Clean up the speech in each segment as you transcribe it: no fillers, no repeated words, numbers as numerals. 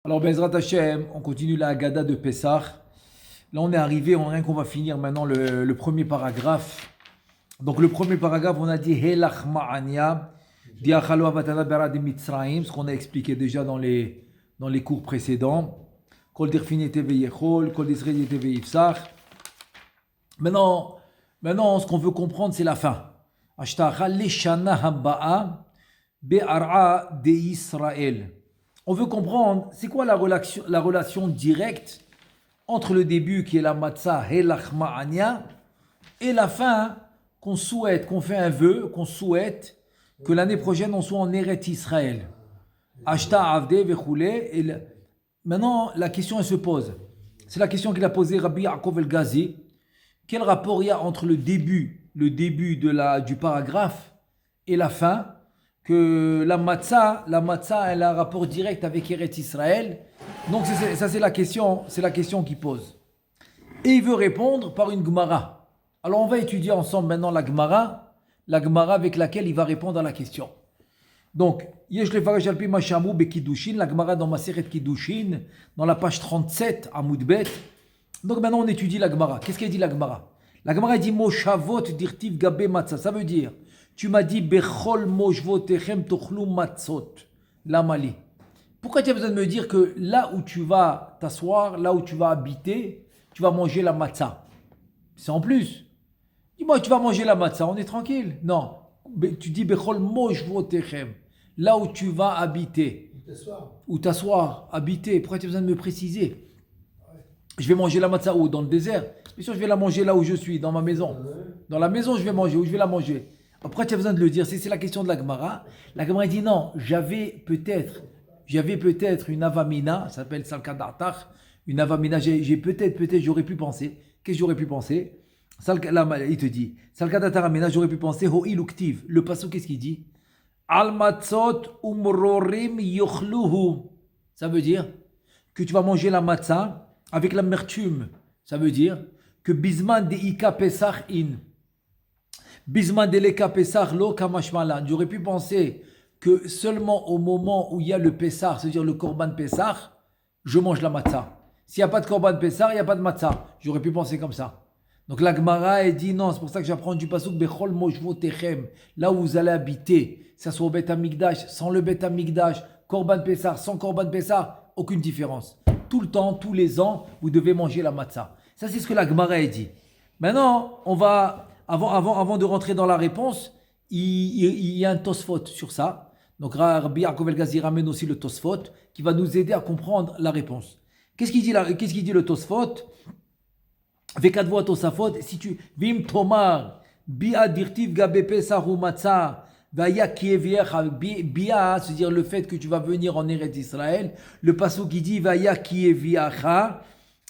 Alors, Bezrat Hashem, on continue la Haggadah de Pessah. Là, on est arrivé, on rien qu'on va finir maintenant le premier paragraphe. Donc, le premier paragraphe, on a dit Helach Ma'ania, Diachalo Avatana Berad Mitzraim, ce qu'on a expliqué déjà dans les cours précédents. Kol Dirfinete Veyechol, Kol Disredete Veyifsach. Maintenant, ce qu'on veut comprendre, c'est la fin. Ashtacha Leshana Habba'a Be'ar'a de Israël. On veut comprendre, c'est quoi la relation directe entre le début qui est la matzah Helach Ma'ania et la fin qu'on souhaite, qu'on fait un vœu, qu'on souhaite que l'année prochaine on soit en Eret Israël. Ashta Avde Vechoulé. Maintenant, la question elle se pose. C'est la question qu'il a posée Rabbi Yaakov El-Ghazi. Quel rapport il y a entre le début du paragraphe et la fin? Que la matzah, elle a un rapport direct avec Eretz Israël. Donc ça c'est la question qu'il pose. Et il veut répondre par une Gemara. Alors on va étudier ensemble maintenant la Gemara avec laquelle il va répondre à la question. Donc, Yesh Lefaresh Alpi Mashamou Bekidushin, la Gemara dans Maseret Kiddushin, dans la page 37 à Moudbet. Donc maintenant on étudie la Gemara. Qu'est-ce qu'elle dit la Gemara? La Gemara dit Moshavot dirtiv gabe matzah. Ça veut dire tu m'as dit Bechol moshvotechem tochlu matzot lamali. Pourquoi tu as besoin de me dire que là où tu vas t'asseoir, là où tu vas habiter, tu vas manger la matzah? C'est en plus. Dis-moi, tu vas manger la matzah, on est tranquille? Non. Tu dis Bechol moshvotechem, là où tu vas habiter. Ou t'asseoir, habiter. Pourquoi tu as besoin de me préciser? Je vais manger la matzah où? Dans le désert? Bien sûr, je vais la manger là où je suis, dans ma maison. Dans la maison, je vais manger. Où je vais la manger? Pourquoi tu as besoin de le dire? C'est la question de la Gemara. La Gemara dit non, j'avais peut-être une avamina, ça s'appelle salkadatar, une avamina, peut-être, j'aurais pu penser. Qu'est-ce que j'aurais pu penser? Il te dit, salkadatar amina, j'aurais pu penser, ho'il uktiv. Le passage, qu'est-ce qu'il dit? Al matzot umrorim yochluhu. Ça veut dire que tu vas manger la matzah avec l'amertume. Ça veut dire que bisman deika pesach in. Bisman deleka pesach lo kamashmalan. J'aurais pu penser que seulement au moment où il y a le pesach, c'est-à-dire le korban pesach, je mange la matzah. S'il n'y a pas de korban pesach, il n'y a pas de matzah. J'aurais pu penser comme ça. Donc la Gemara elle dit non, c'est pour ça que j'apprends du pasuk bechol moshvotechem, là où vous allez habiter, ça soit au Bet Hamikdash, sans le Bet Hamikdash, korban pesach, sans korban pesach, aucune différence. Tout le temps, tous les ans, vous devez manger la matzah. Ça c'est ce que la Gemara elle dit. Maintenant, on va avant de rentrer dans la réponse, il y a un Tosfot sur ça. Donc Rabbi Yaakov El-Ghazi ramène aussi le Tosfot qui va nous aider à comprendre la réponse. Qu'est-ce qu'il dit le Tosfot? Vekadvo Tosafot, si tu vim tomar bia dirtiv gabe pesach ou matzah vaya kieviecha bia, c'est-à-dire le fait que tu vas venir en Eretz Israël, le passage qui dit vaya kieviecha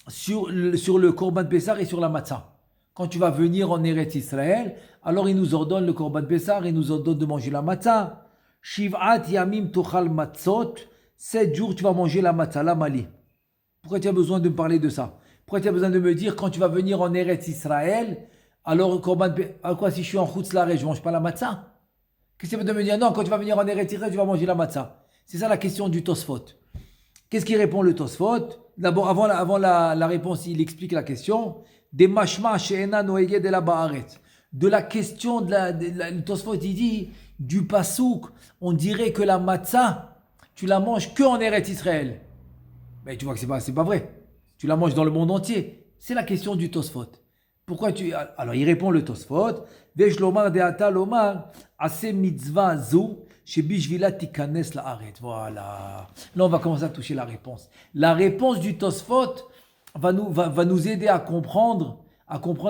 sur le korban pesach et sur la matzah. Quand tu vas venir en Eretz Israël, alors il nous ordonne le korban pesach, il nous ordonne de manger la matzah. Shiv'at yamim tochal matzot, 7 jours tu vas manger la matzah, la mali. Pourquoi tu as besoin de me parler de ça? Pourquoi tu as besoin de me dire quand tu vas venir en Eretz Israël, alors korban pesach, à quoi si je suis en Chutz Laret, je ne mange pas la matzah? Qu'est-ce que tu veux me dire? Non, quand tu vas venir en Eretz Israël, tu vas manger la matzah. C'est ça la question du Tosfot. Qu'est-ce qui répond le Tosfot? D'abord, avant la réponse, il explique la question. Des mashma she'ena noege de la ba'aret. De la question le Tosfot, il dit du pasouk, on dirait que la matzah, tu la manges que en Eretz Israël. Mais tu vois que c'est pas vrai. Tu la manges dans le monde entier. C'est la question du Tosfot. Pourquoi tu... Alors il répond le Tosfot. Vesh lomar deata lomar ase mitzvah zu shebishvila tikanes la'aret. Voilà. Là on va commencer à toucher la réponse. La réponse du Tosfot va nous aider à comprendre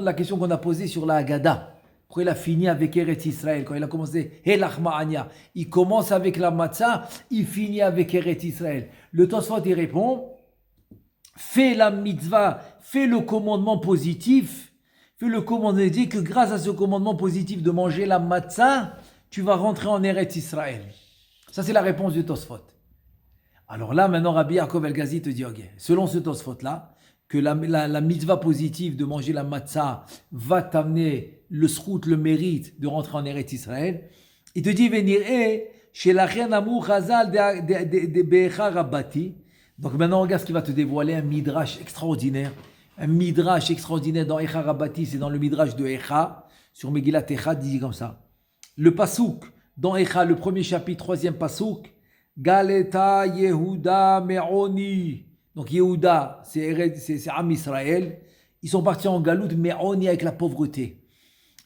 la question qu'on a posée sur la Haggadah. Pourquoi il a fini avec Eretz Israël? Quand il a commencé Helach Ma'ania, il commence avec la matzah, il finit avec Eretz Israël. Le Tosfot il répond, fais la mitzvah, fais le commandement positif, il dit que grâce à ce commandement positif de manger la matzah, tu vas rentrer en Eretz Israël. Ça c'est la réponse du Tosfot. Alors là maintenant Rabbi Yaakov El-Ghazi te dit, ok, selon ce Tosfot là, que la mitzvah positive de manger la matzah va t'amener le srout, le mérite de rentrer en Eretz Israël. Il te dit, venir chez la reine Amou Chazal de Be'echa Rabati, Donc maintenant, regarde ce qui va te dévoiler un midrash extraordinaire. Un midrash extraordinaire dans Echa Rabati, c'est dans le midrash de Echa, sur Megillat Echa, dit comme ça. Le pasouk, dans Echa, le premier chapitre, troisième pasouk, Galeta Yehuda Me'oni. Donc Yehuda, c'est Am Israël. Ils sont partis en galoute, Me'oni avec la pauvreté.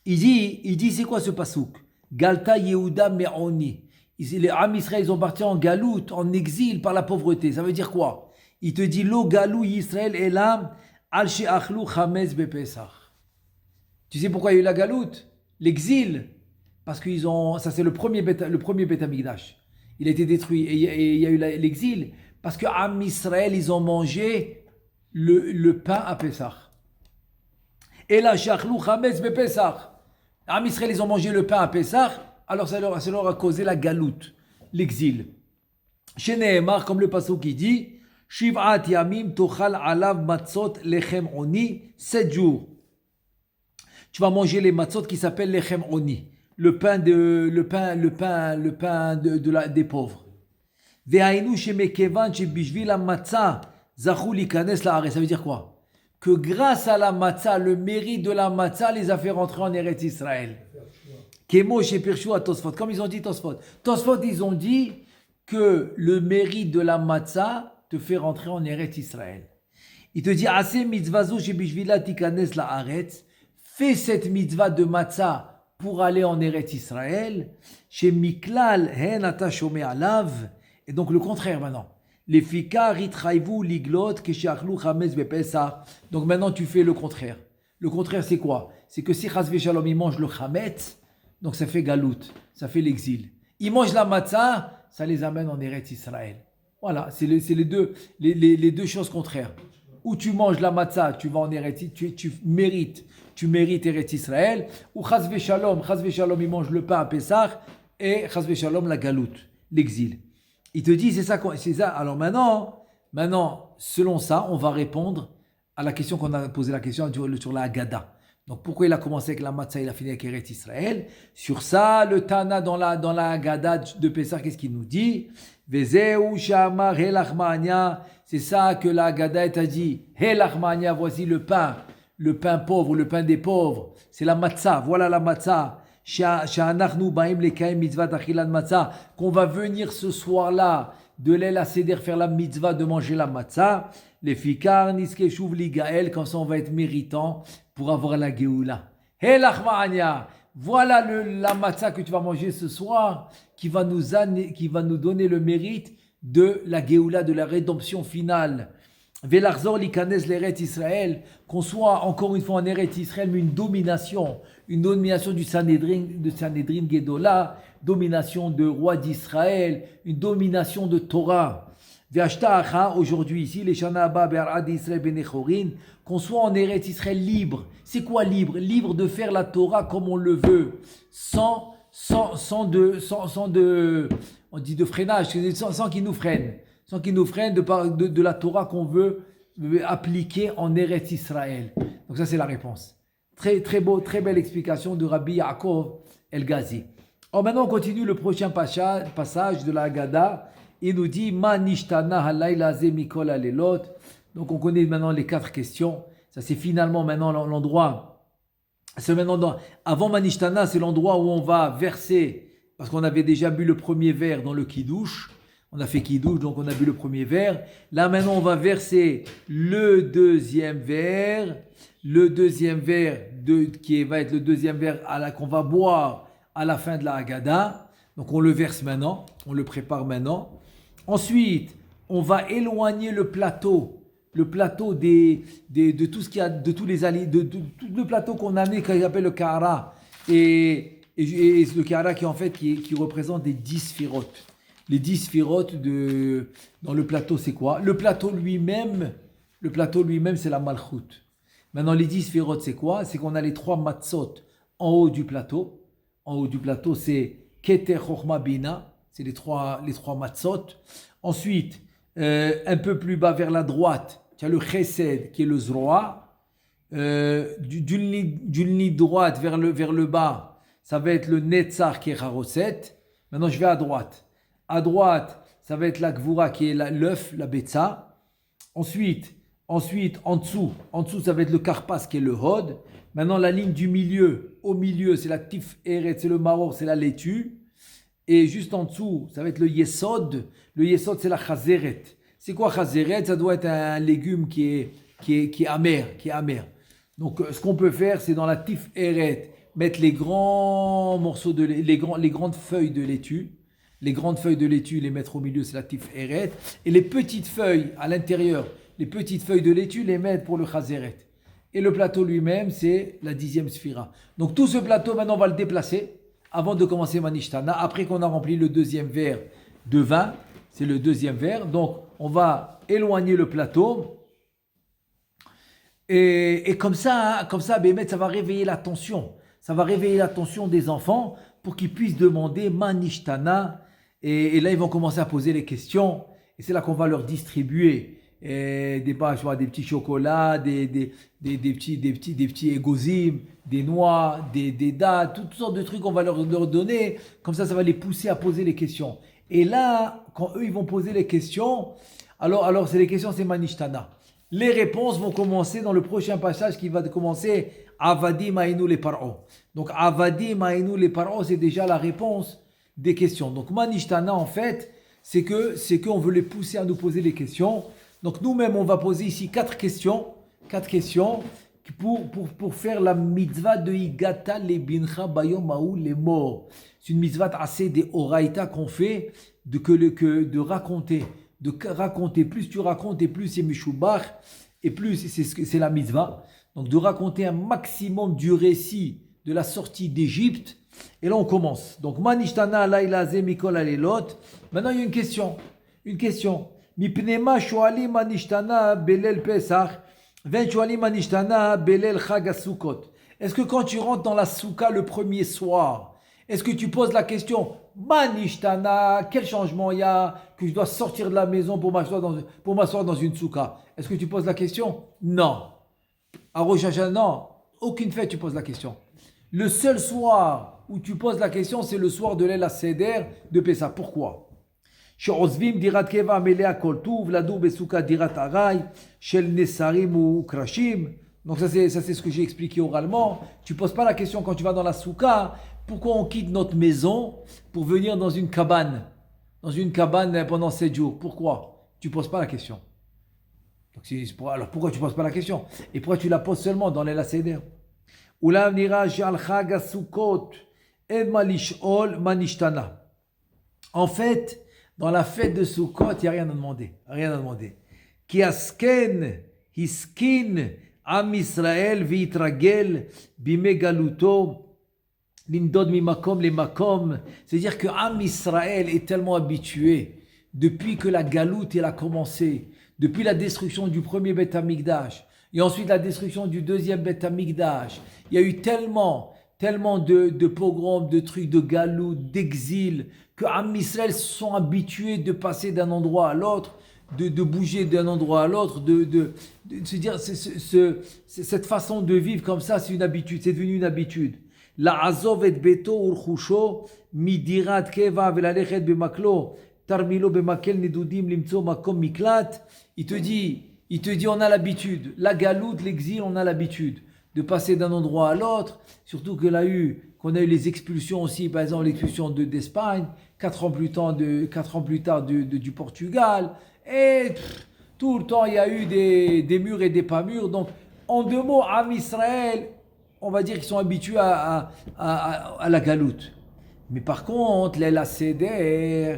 Il dit c'est quoi ce pasouk? Galta Yehuda Me'oni. Les Am Israël, ils sont partis en galoute, en exil par la pauvreté. Ça veut dire quoi? Il te dit Lo galou Israël est là, al she'achlu chametz bepesach. Tu sais pourquoi il y a eu la galoute? L'exil. Parce qu'ils ont, ça c'est le premier Beth Amikdash. Il a été détruit et il y a eu l'exil. Parce que Am Israël, ils ont mangé le pain à Pessah. Et là, she'achlu chametz bepesach. Am Israël, ils ont mangé le pain à Pessah. Alors ça leur a causé la galoute, l'exil. Chez Nehemar, comme le pasuk qui dit, Shiv'at yamim tochal alav matzot lechem oni, 7 jours. Tu vas manger les matzot qui s'appellent lechem oni, le pain des pauvres. Ve'ainu shemekevan shebishvil hamatzah zachou likanes la'aretz. Ça veut dire quoi? Que grâce à la matzah, le mérite de la matzah les a fait rentrer en Eretz Israël. Kemo chez Pirchou à Tosfot, comme ils ont dit Tosfot. Tosfot, ils ont dit que le mérite de la matzah te fait rentrer en Eretz Israël. Il te dit, Assez mitzvazo chez Bishvila tikanes la Aretz, fais cette mitzvah de matzah pour aller en Eretz Israël. Chez Miklal hen ata shomé alav. Et donc le contraire maintenant. Les fika ritraivu liglot kesheachlu chametz bepesach. Donc maintenant tu fais le contraire. Le contraire c'est quoi? C'est que si chas v'shalom il mange le chametz, donc ça fait galout, ça fait l'exil. Ils mangent la matzah, ça les amène en Eretz Israël. Voilà, c'est les deux choses contraires. Ou tu manges la matzah, tu vas en Eretz, tu mérites Eretz Israël. Ou chas v'shalom, ils mangent le pain à Pessah et chas v'shalom la galout, l'exil. Il te dit c'est ça. Alors maintenant, selon ça, on va répondre à la question qu'on a posé sur la Haggadah. Donc pourquoi il a commencé avec la matzah, il a fini avec Eretz Israël? Sur ça, le Tana dans la Haggadah de Pessah, qu'est-ce qu'il nous dit? Vezeu shamar helachmania, c'est ça que la Haggadah t'a dit. Helachmania, voici le pain pauvre, le pain des pauvres. C'est la matzah, voilà la matzah. Sha'anachnu ba'im lekaim mitzvah achilan matzah, qu'on va venir ce soir-là de l'El HaSeder faire la mitzvah de manger la matzah. Les fikar niskeshuv ligael, comme ça on va être méritant pour avoir la Géoula. Hé l'achma'ania, voilà la matzah que tu vas manger ce soir qui va nous donner le mérite de la Géoula, de la rédemption finale. Velarzor likanes l'Eretz Israël, qu'on soit encore une fois en Eretz Israël, mais une domination du Sanhedrin Gedola, domination de roi d'Israël, une domination de Torah. Aujourd'hui ici, les Shana Abba Be'arad Israël Benechorin, qu'on soit en Eretz Israël libre. C'est quoi libre? Libre de faire la Torah comme on le veut, sans de, on dit de freinage, sans qu'il nous freine. Sans qu'il nous freine de la Torah qu'on veut appliquer en Eretz Israël. Donc ça c'est la réponse. Très très beau, très belle explication de Rabbi Yaakov El-Ghazi. Alors maintenant on continue le prochain passage de la Haggadah. Il nous dit Ma nishtana halayla ze mikol alelot. Donc on connaît maintenant les 4 questions. Ça c'est finalement maintenant l'endroit. C'est maintenant avant Manishtana, c'est l'endroit où on va verser, parce qu'on avait déjà bu le premier verre dans le Kiddush. On a fait Kiddush, donc on a bu le premier verre. Là maintenant on va verser le deuxième verre. Le deuxième verre qui va être le deuxième verre qu'on va boire à la fin de la Haggadah. Donc on le verse maintenant, on le prépare maintenant. Ensuite, on va éloigner le plateau de tout ce qu'il y a, de tous les alliés, de tout le plateau qu'on a amené, qu'on appelle le Kahara. Et le Kahara qui en fait qui représente des 10 sphirotes. Les 10 sphirotes dans le plateau, c'est quoi? Le plateau lui-même, c'est la Malchut. Maintenant, les 10 sphirotes, c'est quoi? C'est qu'on a les 3 matzot en haut du plateau. En haut du plateau, c'est Keter Chochma Bina, c'est les trois matzot. Ensuite, un peu plus bas vers la droite, tu as le Chesed qui est le Zroa. D'une ligne droite vers le bas, ça va être le Netzach qui est Haroset. Maintenant, je vais à droite. À droite, ça va être la Gvura qui est l'œuf, la Betza. Ensuite, en dessous, ça va être le karpas qui est le hod. Maintenant, la ligne du milieu, au milieu, c'est la tif eret, c'est le maror, c'est la laitue. Et juste en dessous, ça va être le yesod. Le yesod, c'est la chazeret. C'est quoi chazeret? Ça doit être un légume qui est amer. Donc, ce qu'on peut faire, c'est dans la tif eret, mettre les grands morceaux les grandes feuilles de laitue. Les grandes feuilles de laitue, les mettre au milieu, c'est la tif eret. Et les petites feuilles à l'intérieur, les petites feuilles de laitue, les mettre pour le chazeret. Et le plateau lui-même, c'est la 10e sphira. Donc tout ce plateau, maintenant, on va le déplacer avant de commencer Manishtana. Après qu'on a rempli le deuxième verre de vin, c'est le deuxième verre. Donc on va éloigner le plateau. Et comme ça, Bémet, ça va réveiller l'attention. Ça va réveiller l'attention des enfants pour qu'ils puissent demander Manishtana. Et là, ils vont commencer à poser les questions. Et c'est là qu'on va leur distribuer des petits chocolats, des petits égozim, des noix, des dattes, toutes sortes de trucs qu'on va leur donner. Comme ça va les pousser à poser les questions. Et là, quand eux, ils vont poser les questions, alors c'est les questions, c'est Manishtana. Les réponses vont commencer dans le prochain passage qui va commencer Avadi Maïnou les Paro. Donc Avadi Maïnou les Paro, c'est déjà la réponse des questions. Donc Manishtana, en fait, c'est qu'on veut les pousser à nous poser des questions. Donc nous-mêmes, on va poser ici 4 questions pour faire la mitzvah de Igata le bincha bayom maou les morts. C'est une mitzvah assez des oraïta qu'on fait de raconter. Plus tu racontes et plus c'est mishubach et plus c'est la mitzvah. Donc de raconter un maximum du récit de la sortie d'Égypte. Et là on commence. Donc Manishtana laila ze mikol alelot. Maintenant il y a une question. Mipnema shoali manishtana belel pesach, ven shoali manishtana belel chag asukot. Est-ce que quand tu rentres dans la souka le premier soir, est-ce que tu poses la question Manishtana, quel changement il y a que je dois sortir de la maison pour m'asseoir dans une souka? Est-ce que tu poses la question? Non. À Rosh Hashanah, non. Aucune fête tu poses la question. Le seul soir où tu poses la question, c'est le soir de l'El Seder de Pessah. Pourquoi? שעוזבים דירת קבע מלאה כל טוב, לדור בסוכה דירת ארעי של נסרים וקרשים. Donc ça c'est ce que j'ai expliqué oralement. Tu poses pas la question quand tu vas dans la souka, pourquoi on quitte notre maison pour venir dans une cabane pendant 7 jours? Pourquoi? Tu poses pas la question. Donc alors pourquoi tu poses pas la question? Et pourquoi tu la poses seulement dans les Seder? Ulam nira shal chag asukot ed malishol manishtana. En fait, dans la fête de Sukkot, il n'y a rien à demander. Ki asken, hiskin, am Israël, vitragel, bime galuto, lindod mimakom le makom. C'est-à-dire que Am Israël est tellement habitué, depuis que la galoute elle a commencé, depuis la destruction du premier Beth Amikdash, et ensuite la destruction du deuxième Beth Amikdash, il y a eu tellement de pogroms, de trucs de galoute, d'exil, que Am Israël se sont habitués de passer d'un endroit à l'autre, de bouger d'un endroit à l'autre, de se dire, cette façon de vivre comme ça, c'est une habitude, c'est devenu une habitude. La azov et beto urchusho, midirat keva velalechet bemaklo, tarmilo bemakel nedudim limtso makom miklat. Il te dit, on a l'habitude. La galoute, l'exil, on a l'habitude de passer d'un endroit à l'autre, surtout qu'on a eu les expulsions aussi, par exemple l'expulsion d'Espagne, 4 ans plus tard du Portugal, et tout le temps il y a eu des murs et des pas murs. Donc en 2 mots, Am Israël, on va dire qu'ils sont habitués à la galoute. Mais par contre, la Seder,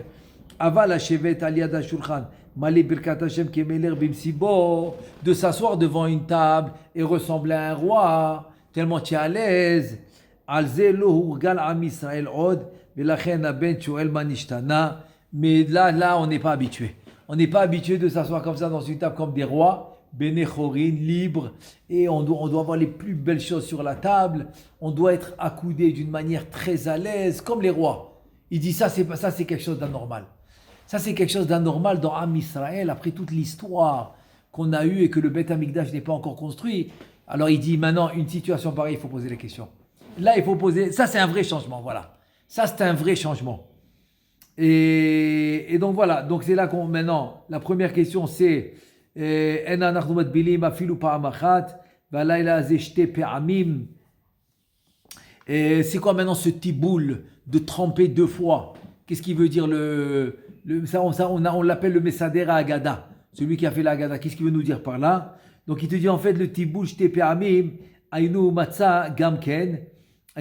Aval Hashevet Aliad Ashulchan, Malé Birkat Hashem Kemeler Bimsibo, de s'asseoir devant une table et ressembler à un roi, tellement tu es à l'aise. Alze lo hurgal Am Israël od, velachen aben Shoel manishtana. Mais là, on n'est pas habitué. On n'est pas habitué de s'asseoir comme ça dans une table comme des rois, bénéchorin, libres, et on doit avoir les plus belles choses sur la table. On doit être accoudé d'une manière très à l'aise, comme les rois. Il dit ça, c'est quelque chose d'anormal. Ça, c'est quelque chose d'anormal dans Am Israël, après toute l'histoire qu'on a eue et que le Beth Amikdash n'est pas encore construit. Alors il dit maintenant, une situation pareille, il faut poser les questions. Là, il faut poser... Ça, c'est un vrai changement, voilà. Ça, c'est un vrai changement. Et donc voilà, donc c'est là qu'on... Maintenant, la première question, c'est אין אנחנו מטבילים אפילו פעם אחת, והלילה הזה שתי פעמים. C'est quoi maintenant ce tiboul de tremper 2 fois? Qu'est-ce qui veut dire on l'appelle le Messader à Agada, celui qui a fait la Agada. Qu'est-ce qu'il veut nous dire par là? Donc il te dit en fait le tiboul shte pe'amim ainu matzah gamken.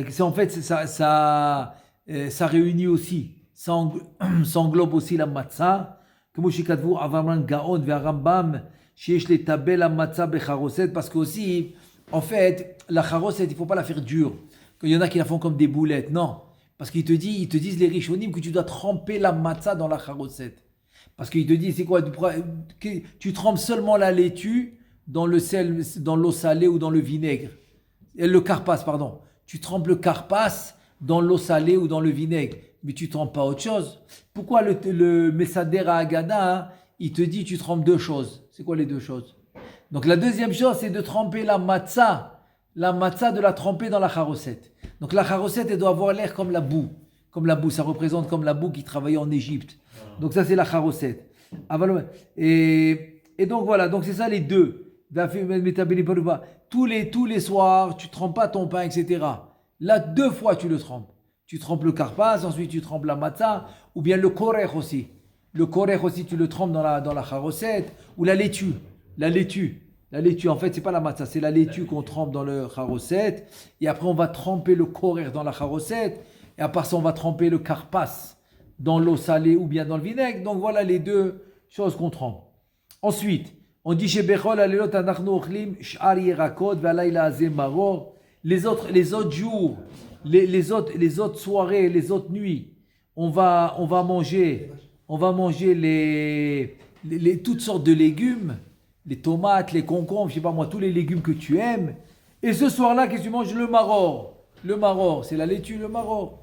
C'est en fait ça réunit aussi, ça englobe aussi la matzah. Comme shikadvu Avraham Gaon ve Rambam sheyesh le tabel la matzah becharoset, parce que aussi en fait la charoset il faut pas la faire dure. Il y en a qui la font comme des boulettes, non. Parce ils te disent les rishonim que tu dois tremper la matzah dans la charoset. Parce qu'ils te disent, c'est quoi? Tu trempes seulement la laitue dans le sel, dans l'eau salée ou dans le vinaigre. Le karpas, pardon. Tu trempes le karpas dans l'eau salée ou dans le vinaigre. Mais tu trempes pas autre chose. Pourquoi le Messader à Agada, hein, il te dit tu trempes 2 choses? C'est quoi les 2 choses? Donc la deuxième chose, c'est de tremper la matzah de la tremper dans la charoset. Donc la charoset, elle doit avoir l'air comme la boue. Comme la boue, ça représente comme la boue qui travaillait en Égypte. Donc ça, c'est la charoset. Et donc voilà, donc c'est ça les 2. Tous les soirs, tu ne trempes pas ton pain, etc. Là, 2 fois, tu le trempes. Tu trempes le karpas, ensuite tu trempes la matzah, ou bien le korech aussi. Le korech aussi, tu le trempes dans la charoset, ou la laitue. La laitue, en fait, c'est pas la matzah, c'est la laitue qu'on trempe dans le charoset. Et après, on va tremper le korech dans la charoset. Et à part ça, on va tremper le karpas dans l'eau salée ou bien dans le vinaigre. Donc voilà les 2 choses qu'on trempe. Ensuite, on dit chez Bechol alelot anachnu ochlim sh'ar yerakot ve'alayla hazeh maror. Les autres jours, les autres soirées, les autres nuits, on va manger toutes sortes de légumes. Les tomates, les concombres, je sais pas moi, tous les légumes que tu aimes. Et ce soir-là, qu'est-ce que tu manges? Le maror. Le maror, c'est la laitue, le maror.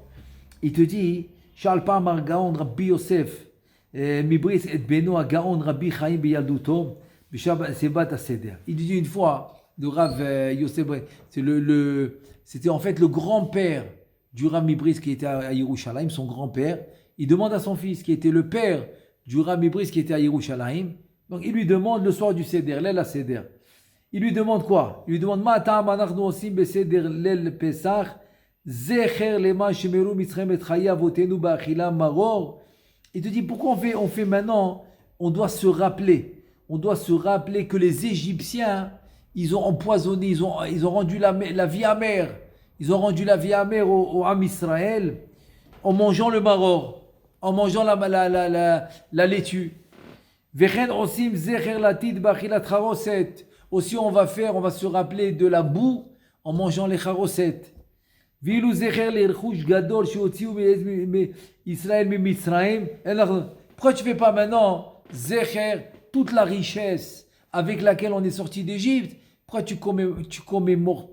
Il te dit, Charles Pamar Gaon Rabbi Yosef, Mibris et Beno a Gaon Rabbi Chaim Beyaduto, Bishabat Sebat Aseder. Il dit une fois, de Rav Yosef, c'était en fait le grand-père du Rav Mibris qui était à Yerushalayim, son grand-père. Il demande à son fils, qui était le père du Rav Mibris qui était à Yerushalayim. Donc il lui demande le soir du Seder, l'El Seder. Il lui demande quoi? Il lui demande Ma ta'am anachnu osim beseder l'El Pesach zecher lema shemeru mitzrayim et chaya avotenu ba'achila maror. Il te dit pourquoi on fait maintenant? On doit se rappeler que les Égyptiens, ils ont empoisonné, ils ont rendu la vie amère. Ils ont rendu la vie amère au Am Israël en mangeant le maror, en mangeant la laitue. Aussi on va se rappeler de la boue en mangeant les charoset. Pourquoi tu fais pas maintenant zecher, toute la richesse avec laquelle on est sorti d'Égypte? Pourquoi tu commémores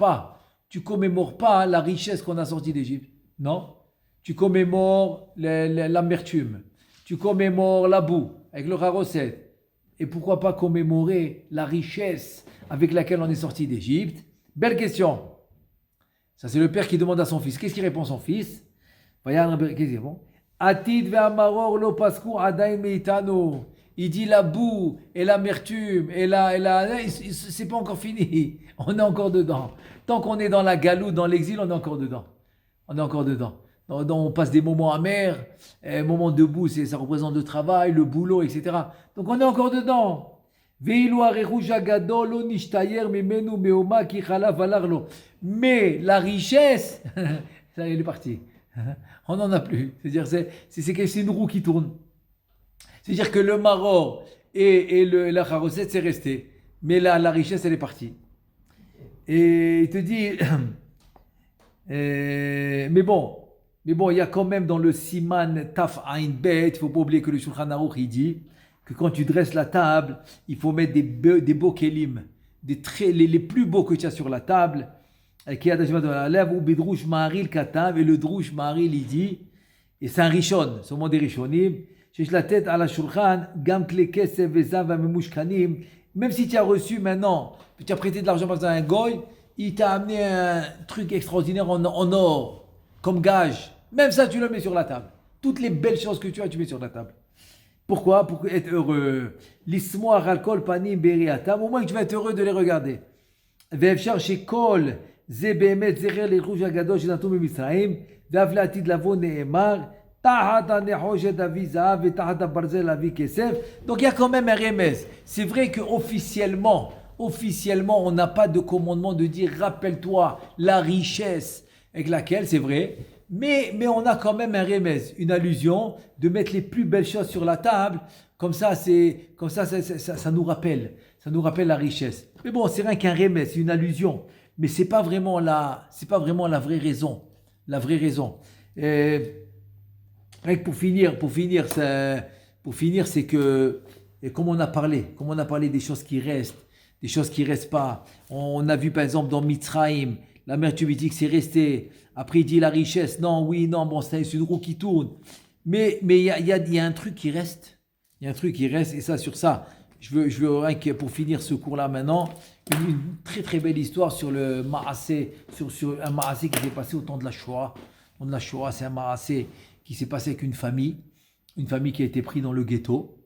pas la richesse qu'on a sorti d'Égypte? Non, tu commémores l'amertume, tu commémores la boue avec le charoset. Et pourquoi pas commémorer la richesse avec laquelle on est sorti d'Égypte? Belle question. Ça, c'est le père qui demande à son fils. Qu'est-ce qu'il répond son fils? Qu'est-ce qu'il répond? Atid ve'amaror lo pasku adain meitano. Il dit la boue et l'amertume et c'est pas encore fini. On est encore dedans. Tant qu'on est dans la galoute, dans l'exil, on est encore dedans. On passe des moments amers, moments de boue, ça représente le travail, le boulot, etc. Donc on est encore dedans. Mais la richesse, ça y est, elle est partie. On n'en a plus. C'est-à-dire c'est une roue qui tourne. C'est-à-dire que le maror et la charoset, c'est resté. Mais la richesse, elle est partie. Et il te dit, mais bon, il y a quand même dans le Siman Taf Ain Bet, il ne faut pas oublier que le Shulchan Aruch, il dit que quand tu dresses la table, il faut mettre des beaux kelim, les plus beaux que tu as sur la table. Qui a déjà dans la lèvre ou Bidrouche Maharil Katav, et le Drouche Maharil, il dit, et c'est un Rishon, c'est au moment des Rishonim, j'ai la tête à la Shulchan, Gam Klekes Vezav Memushkanim, même si tu as reçu maintenant, tu as prêté de l'argent par un goy, il t'a amené un truc extraordinaire en or, comme gage. Même ça, tu le mets sur la table. Toutes les belles choses que tu as, tu mets sur la table. Pourquoi? Pour être heureux. L'ismoir alcool panim beriatam. Au moins que tu vas être heureux de les regarder. ואפשר שכל זה באמת זכר לרכוש הגדול שנתנו במצרים, ואף לעתיד לבוא נאמר, תחת הנחושת אביא זהב ותחת הברזל אביא כסף. Donc il y a quand même un remez. C'est vrai que officiellement, on n'a pas de commandement de dire rappelle-toi la richesse avec laquelle, c'est vrai, mais on a quand même un remez, une allusion de mettre les plus belles choses sur la table, comme ça nous rappelle. Ça nous rappelle la richesse. Mais bon, c'est rien qu'un remez, c'est une allusion. Mais c'est pas vraiment la vraie raison. La vraie raison. Pour finir, c'est que, et comme on a parlé des choses qui restent pas. On a vu par exemple dans Mitzrayim, la mère tubitique c'est resté. Après il dit la richesse, non, oui, non, bon, c'est une roue qui tourne. Mais il y a un truc qui reste. Il y a un truc qui reste, et ça, sur ça, je veux pour finir ce cours-là maintenant, une très très belle histoire sur le Maasé, sur un Maasé qui s'est passé au temps de la Shoah. Au temps de la Shoah, c'est un Maasé qui s'est passé avec une famille qui a été prise dans le ghetto.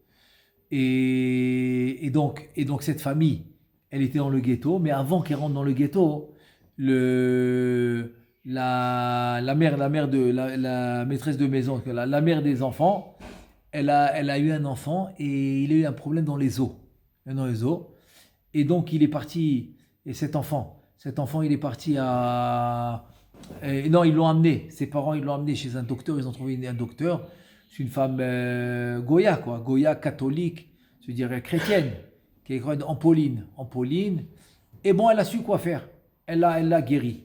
Et donc cette famille, elle était dans le ghetto, mais avant qu'elle rentre dans le ghetto, la maîtresse de maison, la mère des enfants, elle a eu un enfant et il a eu un problème dans les os. Et donc il est parti, et cet enfant il est parti non, ils l'ont amené, ses parents ils l'ont amené chez un docteur, ils ont trouvé un docteur, c'est une femme Goya catholique, je veux dire chrétienne, qui est en Pauline. Et bon, elle a su quoi faire, elle l'a guéri,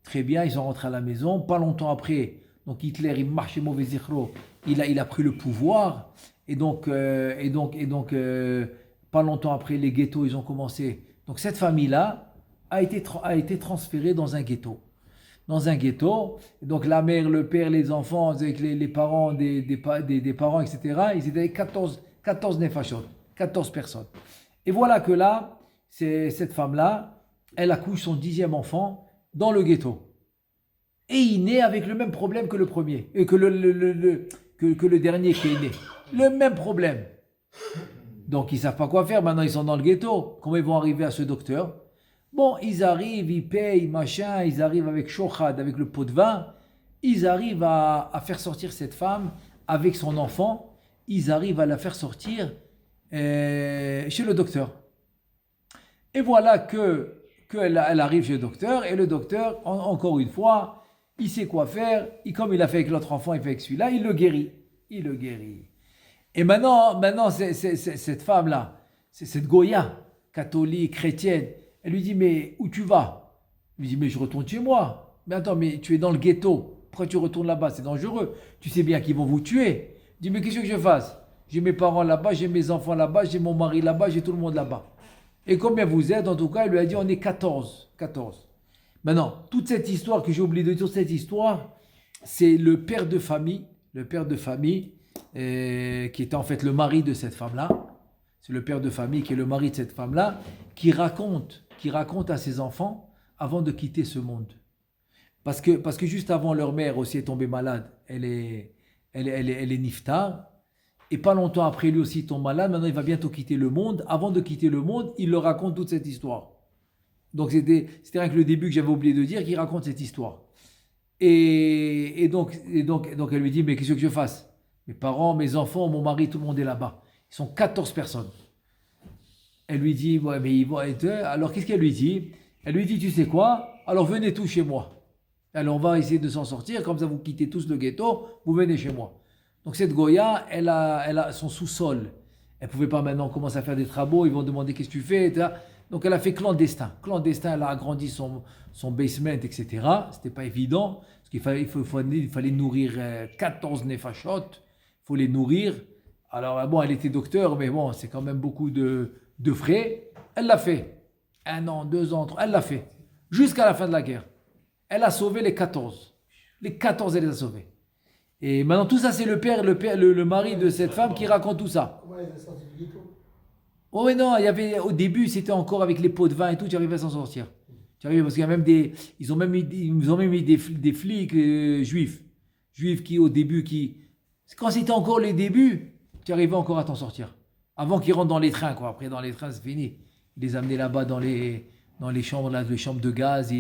très bien, ils sont rentrés à la maison, pas longtemps après, donc Hitler, il marchait mauvais zichro, il a pris le pouvoir, et donc pas longtemps après, les ghettos, ils ont commencé. Donc cette famille-là a été transférée dans un ghetto. Et donc la mère, le père, les enfants, avec les parents des parents, etc., ils étaient 14 nefashot, 14 personnes. Et voilà que là, cette femme-là, elle accouche son 10e enfant dans le ghetto. Et il naît avec le même problème que le premier, et que le dernier qui est né. Le même problème. Donc ils ne savent pas quoi faire, maintenant ils sont dans le ghetto. Comment ils vont arriver à ce docteur? Bon, ils arrivent, ils payent, machin, ils arrivent avec shochad, avec le pot de vin, ils arrivent à faire sortir cette femme avec son enfant, ils arrivent à la faire sortir chez le docteur. Et voilà qu'elle arrive chez le docteur, et le docteur, encore une fois, il sait quoi faire, comme il a fait avec l'autre enfant, il fait avec celui-là, il le guérit. Et maintenant cette femme-là, cette Goya, catholique, chrétienne, elle lui dit, mais où tu vas? Il lui dit, mais je retourne chez moi. Mais attends, mais tu es dans le ghetto, pourquoi tu retournes là-bas? C'est dangereux, tu sais bien qu'ils vont vous tuer. Il dit, mais qu'est-ce que je fasse? J'ai mes parents là-bas, j'ai mes enfants là-bas, j'ai mon mari là-bas, j'ai tout le monde là-bas. Et combien vous êtes? En tout cas, il lui a dit, on est 14. Maintenant, toute cette histoire que j'ai oublié de dire, cette histoire, c'est le père de famille, qui était en fait le mari de cette femme-là. C'est le père de famille qui est le mari de cette femme-là, qui raconte à ses enfants avant de quitter ce monde. Parce que juste avant, leur mère aussi est tombée malade. Elle est niftar. Et pas longtemps après, lui aussi tombe malade. Maintenant, il va bientôt quitter le monde. Avant de quitter le monde, il leur raconte toute cette histoire. Donc, c'était rien que le début que j'avais oublié de dire, qu'il raconte cette histoire. Et donc, elle lui dit, mais qu'est-ce que je fasse? Mes parents, mes enfants, mon mari, tout le monde est là-bas. Ils sont 14 personnes. Elle lui dit, ouais, mais ils vont être... Alors, qu'est-ce qu'elle lui dit? Elle lui dit, tu sais quoi? Alors, venez tous chez moi. Alors, on va essayer de s'en sortir. Comme ça, vous quittez tous le ghetto. Vous venez chez moi. Donc, cette Goya, elle a son sous-sol. Elle ne pouvait pas maintenant commencer à faire des travaux. Ils vont demander, qu'est-ce que tu fais? Etc. Donc, elle a fait clandestin. Elle a agrandi son basement, etc. Ce n'était pas évident. Parce qu'il fallait nourrir 14 nefashot. Il faut les nourrir. Alors, bon, elle était docteur, mais bon, c'est quand même beaucoup de frais. Elle l'a fait. 1 an, 2 ans, 3, elle l'a fait. Jusqu'à la fin de la guerre. Elle a sauvé les 14. Les 14, elle les a sauvés. Et maintenant, tout ça, c'est le mari de cette femme qui raconte tout ça. Comment elle est sortie du ghetto? Oh, mais non, au début, c'était encore avec les pots de vin et tout, tu arrivais à s'en sortir. Parce qu'il y a même ils ont même mis des flics juifs qui, au début, Quand c'était encore les débuts, tu arrivais encore à t'en sortir. Avant qu'ils rentrent dans les trains, quoi. Après, dans les trains, c'est fini. Ils les amenaient là-bas dans les chambres, là, les chambres de gaz.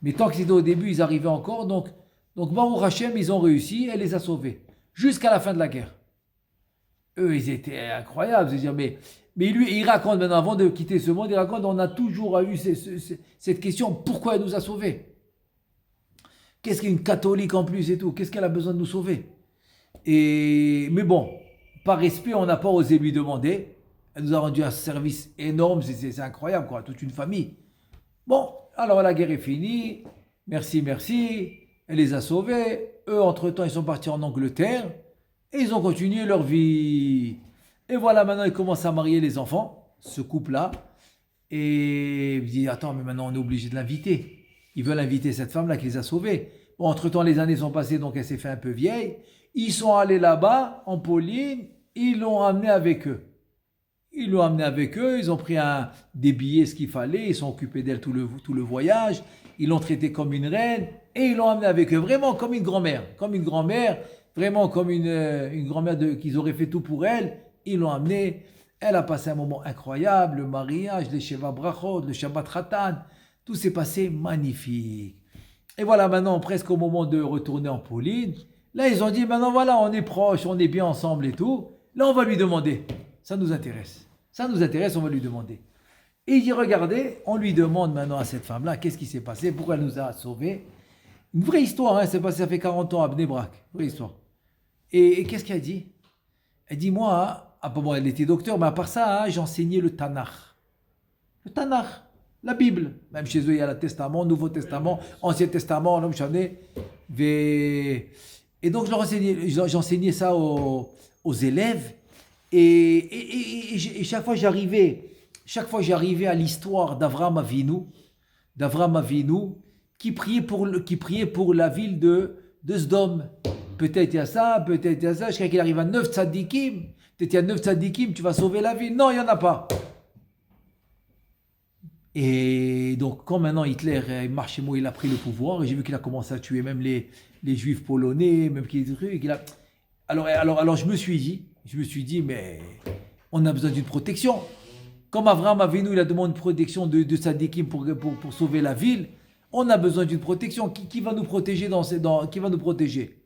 Mais tant que c'était au début, ils arrivaient encore. Donc Baruch Hashem, ils ont réussi. Elle les a sauvés. Jusqu'à la fin de la guerre. Eux, ils étaient incroyables. C'est-à-dire, mais lui, il raconte maintenant, avant de quitter ce monde, il raconte, on a toujours eu cette question, pourquoi elle nous a sauvés? Qu'est-ce qu'une catholique en plus et tout? Qu'est-ce qu'elle a besoin de nous sauver? Mais bon, par respect, on n'a pas osé lui demander. Elle nous a rendu un service énorme, c'est incroyable, quoi, toute une famille. Bon, alors la guerre est finie, merci, elle les a sauvés. Eux, entre-temps, ils sont partis en Angleterre et ils ont continué leur vie. Et voilà, maintenant, ils commencent à marier les enfants, ce couple-là. Et ils disent, attends, mais maintenant, on est obligé de l'inviter. Ils veulent inviter cette femme-là qui les a sauvés. Bon, entre-temps, les années sont passées, donc elle s'est fait un peu vieille. Ils sont allés là-bas, en Pauline, ils l'ont amenée avec eux. Ils ont pris des billets, ce qu'il fallait, ils sont occupés d'elle tout le voyage, ils l'ont traitée comme une reine, et ils l'ont amenée avec eux, vraiment comme une grand-mère, vraiment comme une grand-mère qu'ils auraient fait tout pour elle. Ils l'ont amenée, elle a passé un moment incroyable, le mariage, les Sheva Brachot, le Shabbat Khatan, tout s'est passé magnifique. Et voilà, maintenant, presque au moment de retourner en Pauline, là, ils ont dit, maintenant voilà, on est proches, on est bien ensemble et tout. Là, on va lui demander. Ça nous intéresse, on va lui demander. Et il dit, regardez, on lui demande maintenant à cette femme-là, qu'est-ce qui s'est passé, pourquoi elle nous a sauvés. Une vraie histoire, hein, c'est passé, ça fait 40 ans à Bnei Brak, vraie histoire. Et qu'est-ce qu'elle dit? Elle dit, moi, bon, elle était docteur, mais à part ça, j'enseignais le Tanakh. Le Tanakh, la Bible. Même chez eux, il y a le Testament, Nouveau Testament, Ancien Testament, l'homme chané. Et donc, j'enseignais ça aux élèves. Et chaque fois j'arrivais à l'histoire d'Avraham Avinu, qui priait pour la ville de Sdom. Peut-être il y a ça, jusqu'à qu'il arrive à 9 tzadikim. Peut-être il y a 9 tzadikim, tu vas sauver la ville. Non, il n'y en a pas. Et donc, quand maintenant Hitler marche chez moi, il a pris le pouvoir, et j'ai vu qu'il a commencé à tuer même les juifs polonais, même qu'il a... Alors je me suis dit, mais on a besoin d'une protection. Comme Avraham Avinu, il a demandé une protection de tzadikim pour sauver la ville, on a besoin d'une protection. Qui va nous protéger qui va nous protéger?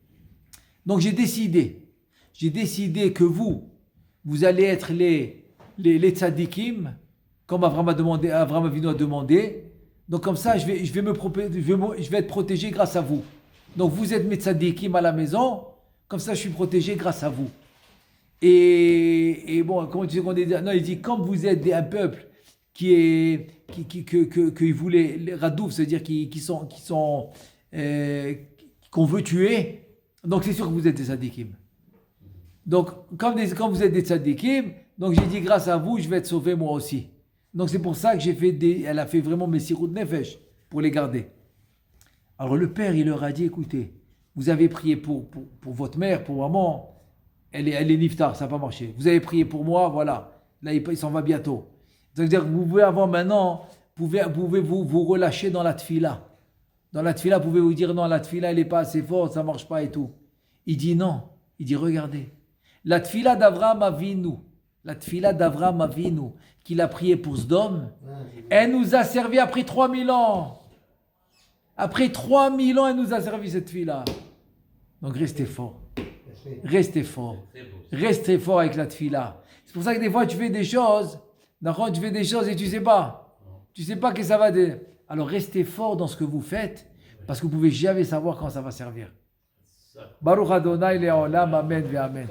Donc j'ai décidé que vous allez être les tzadikim, comme Avraham Avinu a demandé. Donc comme ça, je vais être protégé grâce à vous. Donc vous êtes mes tzadikim à la maison, comme ça je suis protégé grâce à vous. Et bon, comment tu sais qu'on dit? Non, il dit, comme vous êtes un peuple que voulait, les Radouf, c'est-à-dire qu'on veut tuer, donc c'est sûr que vous êtes des tzadikim. Donc, comme vous êtes des tzadikim, donc j'ai dit, grâce à vous, je vais être sauvé moi aussi. Donc c'est pour ça que elle a fait vraiment Messirut Nefesh pour les garder. Alors le père, il leur a dit, écoutez, vous avez prié pour votre mère, pour maman, elle est niftar, ça n'a pas marché. Vous avez prié pour moi, voilà. Là, il s'en va bientôt. C'est-à-dire que vous pouvez avoir maintenant, vous pouvez vous relâcher dans la tfila. Dans la tfila, vous pouvez vous dire, non, la tfila, elle n'est pas assez forte, ça ne marche pas et tout. Il dit non. Il dit, regardez. La tfila d'Avraham Avinu, qu'il a prié pour Sdom, elle nous a servi après 3000 ans. Après 3000 ans, elle nous a servi cette tfila. Donc restez fort. Restez fort avec la tfila. C'est pour ça que des fois tu fais des choses, et tu sais pas que ça va. Alors restez fort dans ce que vous faites, parce que vous pouvez jamais savoir quand ça va servir. Baruch Adonai Le'olam, amen ve amen.